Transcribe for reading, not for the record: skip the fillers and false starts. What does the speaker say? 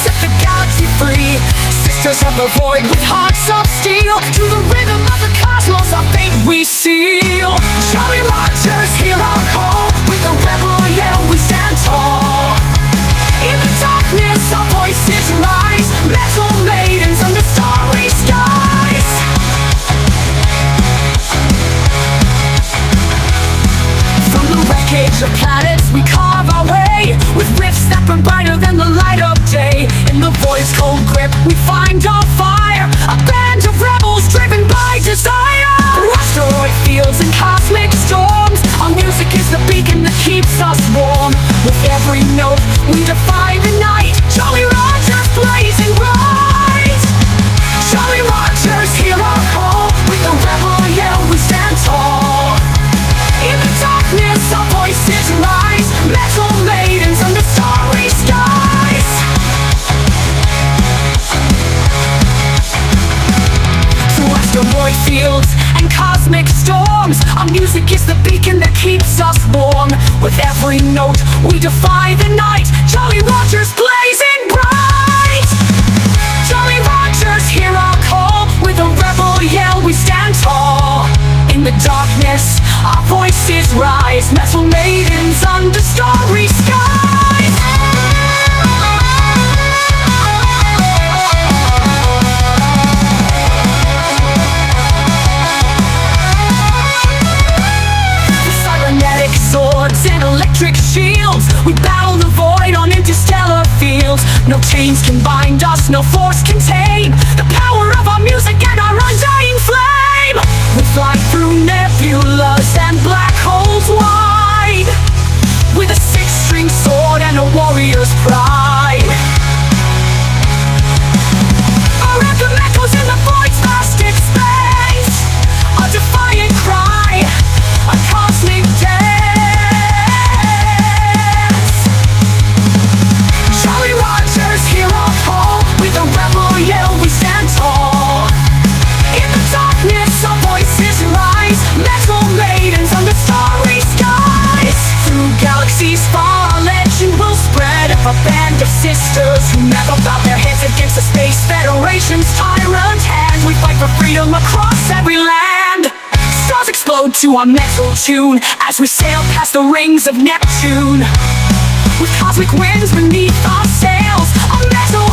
set the galaxy free. Sisters of the void with hearts of steel, to the rhythm of the cosmos our fate we seal. Jolly Rogers, hear our call, with the rebel yell we stand tall. In the darkness our voices rise, metal maidens under starry skies. From the wreckage of planets we carve our way, with rifts that burn brighter than the light of day. In the void's cold grip we find our fire, a band of rebels driven by desire. Through asteroid fields and cosmic storms, our music is the beacon that keeps us warm. With every note we defy the night, Jolly Rogers blazing bright. Jolly Rogers, hear our call, with the rebel yell we stand tall. In the darkness our voices rise, metal maidens under starry skies. Through asteroid fields and cosmic storms, our music is the beacon that keeps us warm. With every note we defy the night, Jolly Rogers blazing bright. Jolly Rogers, hear our call, with a rebel yell we stand tall. In the darkness our voices rise, metal maidens under starry skies. With cybernetic swords and electric shields, we battle the void on interstellar fields. No chains can bind us, no force can tame the power of our music and our undying flame. We fly through nebulas and black holes wide, with a six-string sword and a warrior's pride. Our anthem echoes in the void's vast space, a defiant cry, a cosmic dance. Jolly Rogers, hear our call, with a rebel yell we stand tall. In the darkness our voices rise, metal maidens under starry skies. Through galaxies far our legend will spread, a band of sisters who never bow their heads against the Space Federation's tyrant hand. We fight for freedom across every land. Stars explode to our metal tune as we sail past the rings of Neptune. With cosmic winds beneath our sails, our metal